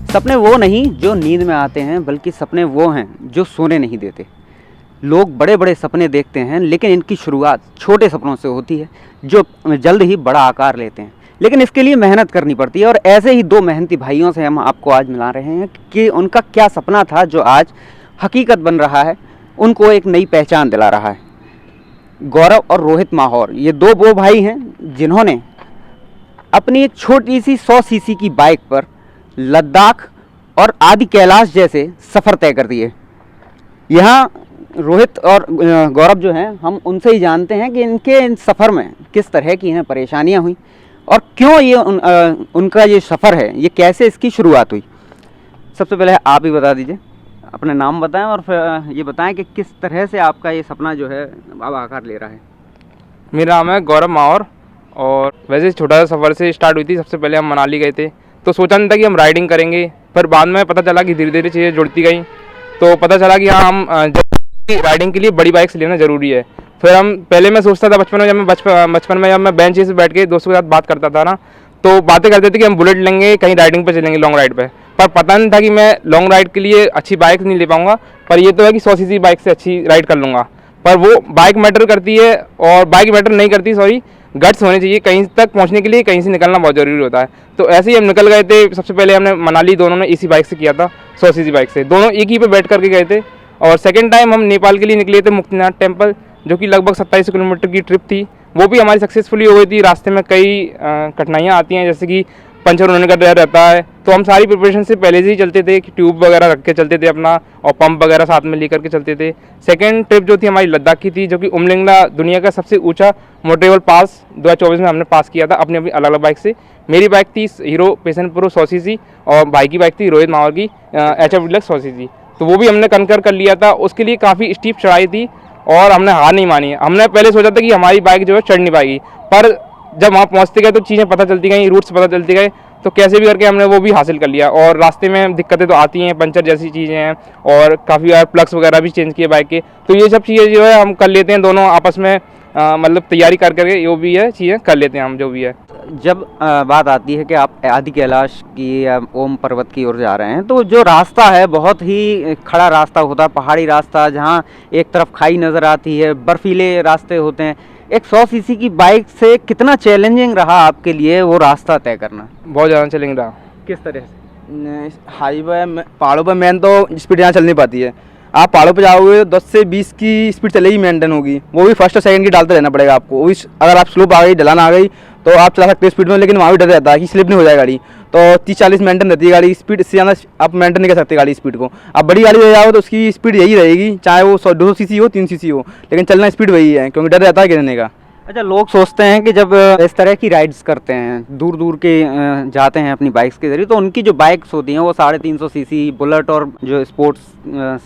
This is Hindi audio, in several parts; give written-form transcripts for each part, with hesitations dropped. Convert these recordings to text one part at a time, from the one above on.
सपने वो नहीं जो नींद में आते हैं, बल्कि सपने वो हैं जो सोने नहीं देते। लोग बड़े बड़े सपने देखते हैं, लेकिन इनकी शुरुआत छोटे सपनों से होती है जो जल्द ही बड़ा आकार लेते हैं। लेकिन इसके लिए मेहनत करनी पड़ती है, और ऐसे ही दो मेहनती भाइयों से हम आपको आज मिला रहे हैं कि उनका क्या सपना था जो आज हकीकत बन रहा है, उनको एक नई पहचान दिला रहा है। गौरव और रोहित माहौर, ये वो भाई हैं जिन्होंने अपनी एक छोटी सी 100 सीसी की बाइक पर लद्दाख और आदि कैलाश जैसे सफ़र तय कर दिए। यहाँ रोहित और गौरव जो हैं, हम उनसे ही जानते हैं कि इन सफ़र में किस तरह की इन्हें परेशानियाँ हुई और क्यों ये उनका ये सफ़र है, ये कैसे इसकी शुरुआत हुई। सबसे पहले आप ही बता दीजिए, अपना नाम बताएं और फिर ये बताएं कि किस तरह से आपका ये सपना जो है अब आकार ले रहा है। मेरा नाम है गौरव माहौर, और वैसे छोटा सा सफ़र से स्टार्ट हुई थी। सबसे पहले हम मनाली गए थे, तो सोचा नहीं था कि हम राइडिंग करेंगे, पर बाद में पता चला कि धीरे धीरे चीज़ें जुड़ती गई। तो पता चला कि हाँ, हम राइडिंग के लिए बड़ी बाइक्स लेना ज़रूरी है। फिर हम पहले मैं सोचता था बचपन में जब मैं बेंच से बैठ के दोस्तों के साथ बात करता था ना, तो बातें करते थे कि हम बुलेट लेंगे, कहीं राइडिंग पे चलेंगे, लॉन्ग राइड पे। पर पता नहीं था कि मैं लॉन्ग राइड के लिए अच्छी बाइक नहीं ले पाऊंगा, पर ये तो है कि 100 सीसी बाइक से अच्छी राइड कर लूँगा। पर वो बाइक मैटर करती है, और बाइक मैटर नहीं करती, सॉरी, गट्स होने चाहिए। कहीं तक पहुंचने के लिए कहीं से निकलना बहुत ज़रूरी होता है। तो ऐसे ही हम निकल गए थे। सबसे पहले हमने मनाली दोनों ने इसी बाइक से किया था, 100 सीसी बाइक से, दोनों एक ही पे बैठ करके गए थे। और सेकंड टाइम हम नेपाल के लिए निकले थे, मुक्तिनाथ टेम्पल, जो कि लगभग 27 किलोमीटर की ट्रिप थी। वो भी हमारी सक्सेसफुली हो गई थी। रास्ते में कई कठिनाइयाँ आती हैं, जैसे कि पंचर होने का डर रहता है, तो हम सारी प्रिपरेशन से पहले से ही चलते थे कि ट्यूब वगैरह रख के चलते थे अपना, और पंप वगैरह साथ में लेकर के चलते थे। सेकंड ट्रिप जो थी हमारी लद्दाख की थी, जो कि उमलिंगला दुनिया का सबसे ऊंचा मोटरेबल पास 2024 में हमने पास किया था अपनी अपनी अलग अलग बाइक से। मेरी बाइक थी हीरो पैशन प्रो 100 सीसी, और भाई की बाइक थी रोहित माहौर की HF डिलक्स 100 सीसी। तो वो भी हमने कनकर कर लिया था। उसके लिए काफ़ी स्टीप चढ़ाई थी, और हमने हार नहीं मानी। हमने पहले सोचा था कि हमारी बाइक जो है चढ़ नहीं पाएगी, पर जब वहाँ पहुँचते गए तो चीज़ें पता चलती गई, रूट्स पता चलते गए, तो कैसे भी करके हमने वो भी हासिल कर लिया। और रास्ते में दिक्कतें तो आती हैं, पंचर जैसी चीज़ें हैं, और काफ़ी बार प्लग्स वगैरह भी चेंज किए बाइक के। तो ये सब चीज़ें जो है हम कर लेते हैं दोनों आपस में, मतलब तैयारी कर करके जो भी है चीज़ें कर लेते हैं हम, जो भी है। जब बात आती है कि आप आदि कैलाश की या ओम पर्वत की ओर जा रहे हैं, तो जो रास्ता है बहुत ही खड़ा रास्ता होता है, पहाड़ी रास्ता, जहाँ एक तरफ खाई नज़र आती है, बर्फीले रास्ते होते हैं। एक 100 सीसी की बाइक से कितना चैलेंजिंग रहा आपके लिए वो रास्ता तय करना? बहुत ज़्यादा चैलेंजिंग रहा। किस तरह से? हाईवे पहाड़ों पर मेन तो स्पीड यहाँ चल नहीं पाती है। आप पहाड़ों पर जाओगे तो 10 से 20 की स्पीड चलेगी, मेंटेन होगी, वो भी फर्स्ट और सेकंड की डालते रहना पड़ेगा आपको। वो भी अगर आप स्लोप आ गई, ढलान आ गई, तो आप चला सकते हो स्पीड में, लेकिन वहाँ भी डर रहता है कि स्लिप नहीं हो जाए गाड़ी। तो 30-40 मेंटेन रहती है गाड़ी स्पीड, इससे ज़्यादा आप मेंटेन नहीं कर सकते गाड़ी स्पीड को। आप बड़ी गाड़ी ले जाओ तो उसकी स्पीड यही रहेगी, चाहे वो 200 सीसी हो, 3 सीसी हो, लेकिन चलना स्पीड वही है, क्योंकि डर रहता है गिरने का। अच्छा, लोग सोचते हैं कि जब इस तरह की राइड्स करते हैं, दूर दूर के जाते हैं अपनी बाइक्स के जरिए, तो उनकी जो बाइक्स होती हैं वो 350 सीसी बुलेट और जो स्पोर्ट्स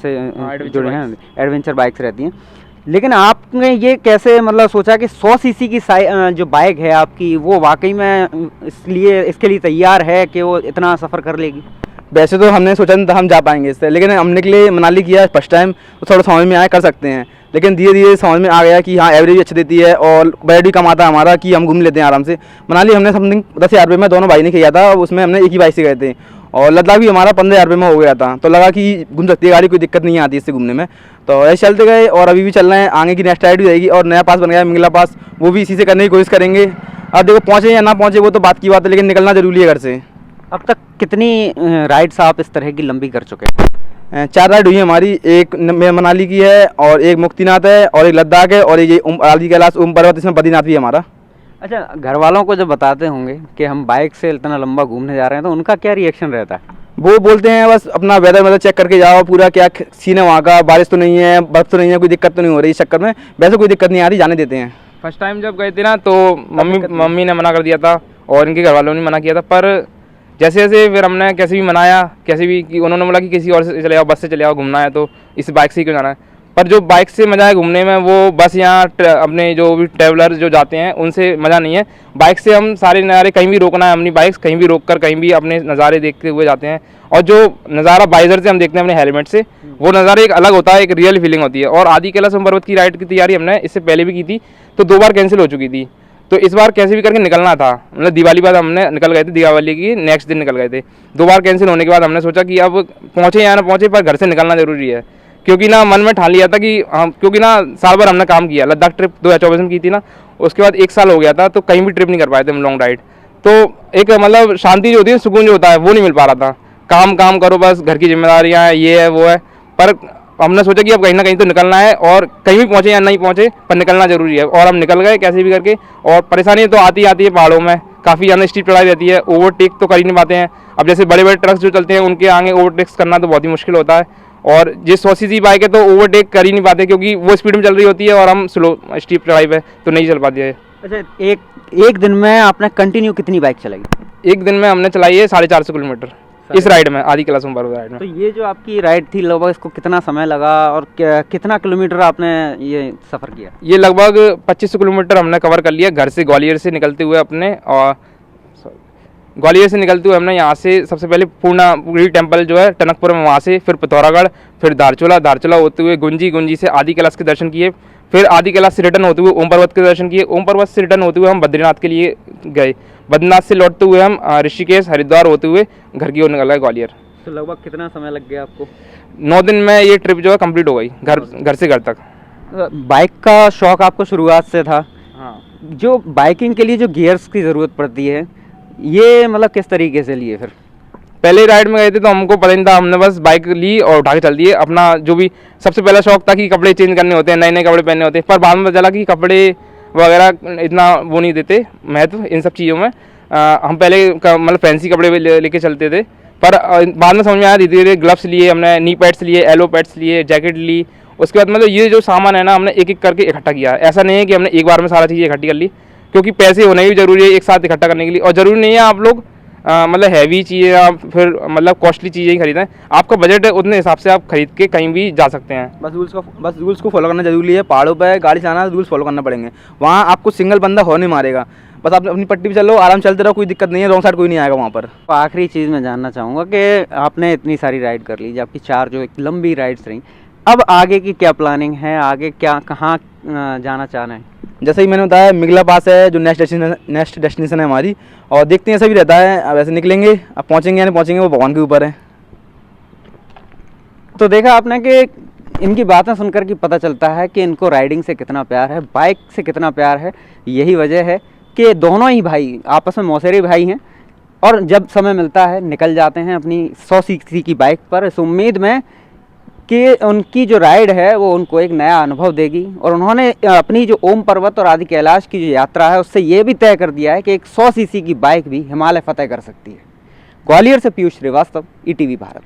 से जुड़े हैं एडवेंचर बाइक्स रहती हैं। लेकिन आपने ये कैसे मतलब सोचा कि 100 सीसी की जो बाइक है आपकी, वो वाकई में इसके लिए तैयार है कि वो इतना सफ़र कर लेगी? वैसे तो हमने सोचा नहीं था हम जा पाएंगे इससे, लेकिन हमने के लिए मनाली किया फर्स्ट टाइम, तो थोड़ा समझ में आया कर सकते हैं। लेकिन धीरे धीरे समझ में आ गया कि हाँ, एवरेज भी अच्छी देती है और बजट भी कम आता है हमारा, कि हम घूम लेते हैं आराम से। मनाली हमने समथिंग 10,000 रुपये में दोनों भाई ने किया था, उसमें हमने एक ही बाइक से गए थे। और लद्दाख भी हमारा 15,000 रुपये में हो गया था, तो लगा कि घूम सकती है गाड़ी, कोई दिक्कत नहीं आती इससे घूमने में। तो ऐसे चलते गए, और अभी भी चल रहे हैं। आगे की नेक्स्ट राइड भी रहेगी, और नया पास बन गया मिंगला पास, वो भी इसी से करने की कोशिश करेंगे। अब देखो पहुँचे या ना पहुँचे वो तो बात की बात है, लेकिन निकलना जरूरी है घर से। अब तक कितनी राइड्स आप इस तरह की लंबी कर चुके हैं? 4 राइड हुई है हमारी। एक मनाली की है, और एक मुक्तिनाथ है, और एक लद्दाख है, और ये आदि कैलाश ओम पर्वत, इसमें बद्रीनाथ भी है हमारा। अच्छा, घर वालों को जब बताते होंगे कि हम बाइक से इतना लंबा घूमने जा रहे हैं, तो उनका क्या रिएक्शन रहता है? वो बोलते हैं बस अपना वेदर चेक करके जाओ, पूरा क्या सीन है वहाँ का, बारिश तो नहीं है, बर्फ तो नहीं है, कोई दिक्कत तो नहीं हो रही इस चक्कर में। वैसे कोई दिक्कत नहीं आ रही, जाने देते हैं। फर्स्ट टाइम जब गए थे ना, तो मम्मी ने मना कर दिया था, और इनके घर वालों ने मना किया था। पर जैसे जैसे फिर हमने कैसे भी मनाया, कैसे भी कि उन्होंने बोला कि किसी और से चले जाओ, बस से चले जाओ, घूमना है तो इस बाइक से ही क्यों जाना है। पर जो बाइक से मज़ा है घूमने में, वो बस यहाँ अपने जो भी ट्रैवलर जो जाते हैं उनसे मज़ा नहीं है। बाइक से हम सारे नज़ारे, कहीं भी रोकना है अपनी बाइक, कहीं भी रोक कर कहीं भी अपने नज़ारे देखते हुए जाते हैं। और जो नज़ारा बाइजर से हम देखते हैं अपने हेलमेट से, वो नज़ारा एक अलग होता है, एक रियल फीलिंग होती है। और आदि कैलाश पर्वत की राइड की तैयारी हमने इससे पहले भी की थी, तो 2 बार कैंसिल हो चुकी थी। तो इस बार कैसे भी करके निकलना था, मतलब दिवाली बाद हमने निकल गए थे, दीपावली की नेक्स्ट दिन निकल गए थे। 2 बार कैंसिल होने के बाद हमने सोचा कि अब पहुँचे या ना पहुँचे पर घर से निकलना जरूरी है, क्योंकि ना मन में ठान लिया था कि हम, क्योंकि ना साल भर हमने काम किया, लद्दाख ट्रिप 2024 में की थी ना, उसके बाद 1 साल हो गया था, तो कहीं भी ट्रिप नहीं कर पाए थे हम लॉन्ग राइड। तो एक मतलब शांति जो होती है, सुकून जो होता है, वो नहीं मिल पा रहा था। काम काम करो, बस घर की जिम्मेदारियाँ हैं, ये है वो है, पर हमने सोचा कि अब कहीं ना कहीं तो निकलना है, और कहीं भी पहुँचे या नहीं पहुँचे पर निकलना जरूरी है, और हम निकल गए कैसे भी करके। और परेशानी तो आती है पहाड़ों में, काफ़ी ज़्यादा स्टीप चढ़ाई रहती है, ओवरटेक तो कर ही नहीं पाते हैं। अब जैसे बड़े बड़े ट्रक्स जो चलते हैं उनके आगे ओवरटेक्स करना तो बहुत ही मुश्किल होता है, और जिस 100 सीसी बाइक है तो ओवरटेक कर ही नहीं पाते, क्योंकि वो स्पीड में चल रही होती है और हम स्लो स्टीप चढ़ाई पे तो नहीं चल पाती है। अच्छा, एक दिन में आपने कंटिन्यू कितनी बाइक चलाई? एक दिन में हमने चलाई है 450 किलोमीटर इस राइड में, आदि कैलाश सोमवार राइड में। तो ये जो आपकी राइड थी, लगभग इसको कितना समय लगा और कितना किलोमीटर आपने ये सफ़र किया? ये लगभग 2500 किलोमीटर हमने कवर कर लिया घर से, ग्वालियर से निकलते हुए अपने, और ग्वालियर से निकलते हुए हमने यहाँ से सबसे पहले पूर्णी टेम्पल जो है टनकपुर में, वहाँ से फिर पिथौरागढ़, फिर धारचूला होते हुए गुंजी से आदि कैलाश के दर्शन किए, फिर आदि कैलाश से रिटर्न होते हुए ओम पर्वत के दर्शन किए, ओम पर्वत से रिटर्न होते हुए हम बद्रीनाथ के लिए गए, बद्रीनाथ से लौटते हुए हम ऋषिकेश हरिद्वार होते हुए घर की ओर निकल गए ग्वालियर। तो लगभग कितना समय लग गया आपको? 9 दिन में ये ट्रिप जो है कंप्लीट हो गई, घर से घर तक। बाइक का शौक आपको शुरुआत से था? हाँ। जो बाइकिंग के लिए जो गियर्स की ज़रूरत पड़ती है, ये मतलब किस तरीके से लिए? फिर पहले राइड में गए थे तो हमको पता नहीं था, हमने बस बाइक ली और उठा के चल दिए। अपना जो भी सबसे पहला शौक था कि कपड़े चेंज करने होते हैं, नए नए कपड़े पहनने होते हैं, पर बाद में पता चला कि कपड़े वगैरह इतना वो नहीं देते महत्व इन सब चीज़ों में। हम पहले मतलब फैंसी कपड़े लेके चलते थे, पर बाद में समझ में आया धीरे धीरे। ग्लव्स लिए हमने, नी पैड्स लिए, एलो पैड्स लिए, जैकेट ली, उसके बाद मतलब ये जो सामान है ना हमने एक एक करके इकट्ठा किया। ऐसा नहीं है कि हमने एक बार में सारा चीज़ इकट्ठी कर ली, क्योंकि पैसे होने भी ज़रूरी है एक साथ इकट्ठा करने के लिए, और ज़रूरी नहीं है आप लोग मतलब हैवी चीज़ें या फिर मतलब कॉस्टली चीज़ें ही खरीदें। आपका बजट है उतने हिसाब से आप खरीद के कहीं भी जा सकते हैं। बस रूल्स को फॉलो करना जरूरी है। पहाड़ों पर गाड़ी चलाना, रूल्स फॉलो करना पड़ेंगे। वहाँ आपको सिंगल बंदा हो नहीं मारेगा, बस आप अपनी पट्टी पे चलो, आराम चलते रहो, कोई दिक्कत नहीं है, रॉन्ग साइड कोई नहीं आएगा वहाँ पर। तो आखिरी चीज़ मैं जानना चाहूँगा कि आपने इतनी सारी राइड कर ली, आपकी 4 जो एक लंबी राइड्स रहीं, अब आगे की क्या प्लानिंग है? आगे क्या कहाँ जाना चाह रहे हैं? जैसे ही मैंने बताया, मिगला पास है जो नेक्स्ट डेस्टिनेशन है हमारी, और देखते हैं, ऐसा भी रहता है। अब ऐसे निकलेंगे, अब पहुँचेंगे या नहीं पहुँचेंगे वो भगवान के ऊपर है। तो देखा आपने कि इनकी बातें सुनकर कि पता चलता है कि इनको राइडिंग से कितना प्यार है, बाइक से कितना प्यार है। यही वजह है कि दोनों ही भाई आपस में मौसेरे भाई हैं, और जब समय मिलता है निकल जाते हैं अपनी 100 सीसी की बाइक पर, इस उम्मीद में कि उनकी जो राइड है वो उनको एक नया अनुभव देगी। और उन्होंने अपनी जो ओम पर्वत और आदि कैलाश की जो यात्रा है उससे ये भी तय कर दिया है कि एक 100 सीसी की बाइक भी हिमालय फतेह कर सकती है। ग्वालियर से पीयूष श्रीवास्तव, ETV भारत।